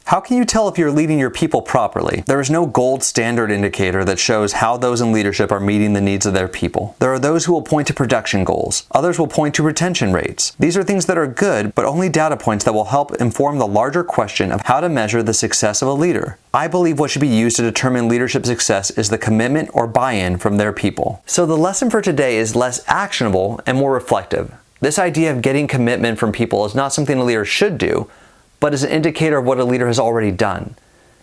How can you tell if you're leading your people properly? There is no gold standard indicator that shows how those in leadership are meeting the needs of their people. There are those who will point to production goals. Others will point to retention rates. These are things that are good, but only data points that will help inform the larger question of how to measure the success of a leader. I believe what should be used to determine leadership success is the commitment or buy-in from their people. So the lesson for today is less actionable and more reflective. This idea of getting commitment from people is not something a leader should do, but is an indicator of what a leader has already done.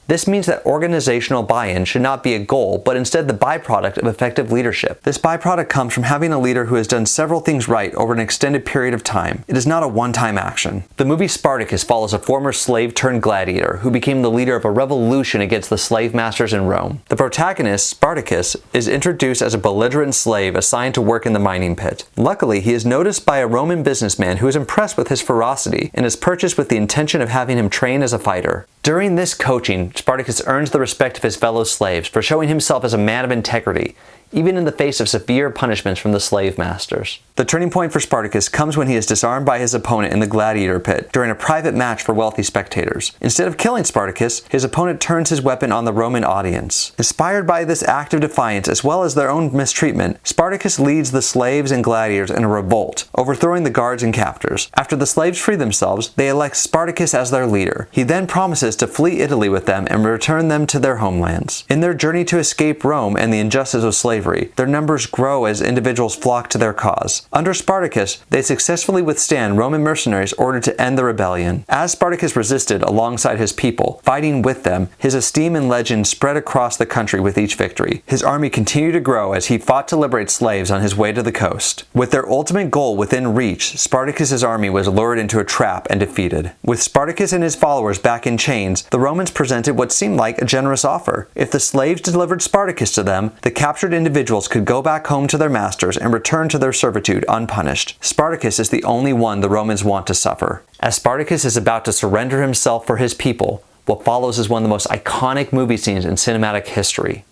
This means that organizational buy-in should not be a goal, but instead the byproduct of effective leadership. This byproduct comes from having a leader who has done several things right over an extended period of time. It is not a one-time action. The movie Spartacus follows a former slave-turned-gladiator who became the leader of a revolution against the slave masters in Rome. The protagonist, Spartacus, is introduced as a belligerent slave assigned to work in the mining pit. Luckily, he is noticed by a Roman businessman who is impressed with his ferocity and is purchased with the intention of having him train as a fighter. During this coaching, Spartacus earns the respect of his fellow slaves for showing himself as a man of integrity, even in the face of severe punishments from the slave masters. The turning point for Spartacus comes when he is disarmed by his opponent in the gladiator pit during a private match for wealthy spectators. Instead of killing Spartacus, his opponent turns his weapon on the Roman audience. Inspired by this act of defiance as well as their own mistreatment, Spartacus leads the slaves and gladiators in a revolt, overthrowing the guards and captors. After the slaves free themselves, they elect Spartacus as their leader. He then promises to flee Italy with them and return them to their homelands. In their journey to escape Rome and the injustice of slavery, their numbers grow as individuals flock to their cause. Under Spartacus, they successfully withstand Roman mercenaries ordered to end the rebellion. As Spartacus resisted alongside his people, fighting with them, his esteem and legend spread across the country with each victory. His army continued to grow as he fought to liberate slaves on his way to the coast. With their ultimate goal within reach, Spartacus's army was lured into a trap and defeated. With Spartacus and his followers back in chains, the Romans presented what seemed like a generous offer. If the slaves delivered Spartacus to them, the captured individuals could go back home to their masters and return to their servitude unpunished. Spartacus is the only one the Romans want to suffer. As Spartacus is about to surrender himself for his people, what follows is one of the most iconic movie scenes in cinematic history.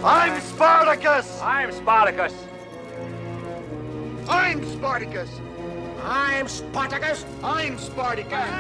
I'm Spartacus! I'm Spartacus! I'm Spartacus! I'm Spartacus! I'm Spartacus!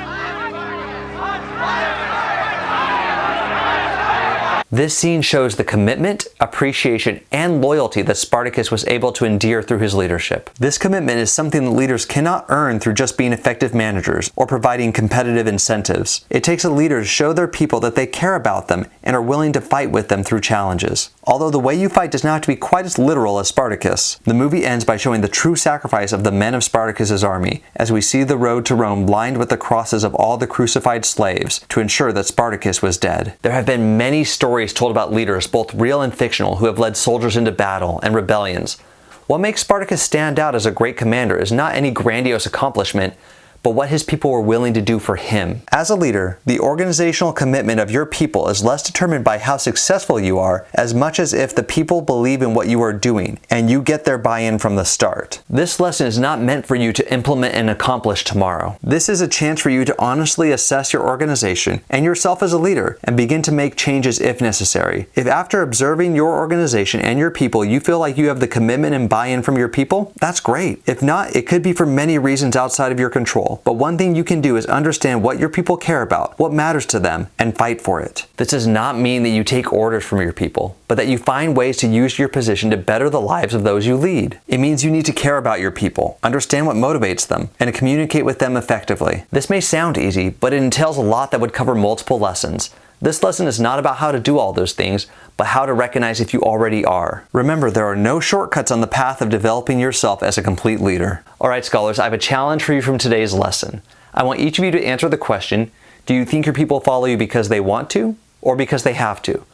This scene shows the commitment, appreciation, and loyalty that Spartacus was able to endear through his leadership. This commitment is something that leaders cannot earn through just being effective managers or providing competitive incentives. It takes a leader to show their people that they care about them and are willing to fight with them through challenges. Although the way you fight does not have to be quite as literal as Spartacus, the movie ends by showing the true sacrifice of the men of Spartacus's army, as we see the road to Rome lined with the crosses of all the crucified slaves to ensure that Spartacus was dead. There have been many stories told about leaders, both real and fictional, who have led soldiers into battle and rebellions. What makes Spartacus stand out as a great commander is not any grandiose accomplishment, but what his people were willing to do for him. As a leader, the organizational commitment of your people is less determined by how successful you are, as much as if the people believe in what you are doing, and you get their buy-in from the start. This lesson is not meant for you to implement and accomplish tomorrow. This is a chance for you to honestly assess your organization and yourself as a leader, and begin to make changes if necessary. If after observing your organization and your people, you feel like you have the commitment and buy-in from your people, that's great. If not, it could be for many reasons outside of your control. But one thing you can do is understand what your people care about, what matters to them, and fight for it. This does not mean that you take orders from your people, but that you find ways to use your position to better the lives of those you lead. It means you need to care about your people, understand what motivates them, and communicate with them effectively. This may sound easy, but it entails a lot that would cover multiple lessons. This lesson is not about how to do all those things, but how to recognize if you already are. Remember, there are no shortcuts on the path of developing yourself as a complete leader. Alright scholars, I have a challenge for you from today's lesson. I want each of you to answer the question, do you think your people follow you because they want to, or because they have to?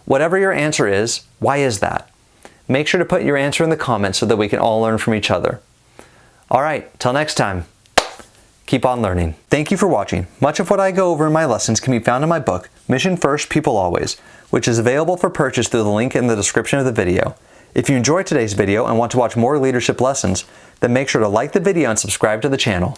Whatever your answer is, why is that? Make sure to put your answer in the comments so that we can all learn from each other. Alright, till next time. Keep on learning. Thank you for watching. Much of what I go over in my lessons can be found in my book, Mission First, People Always, which is available for purchase through the link in the description of the video. If you enjoyed today's video and want to watch more leadership lessons, then make sure to like the video and subscribe to the channel.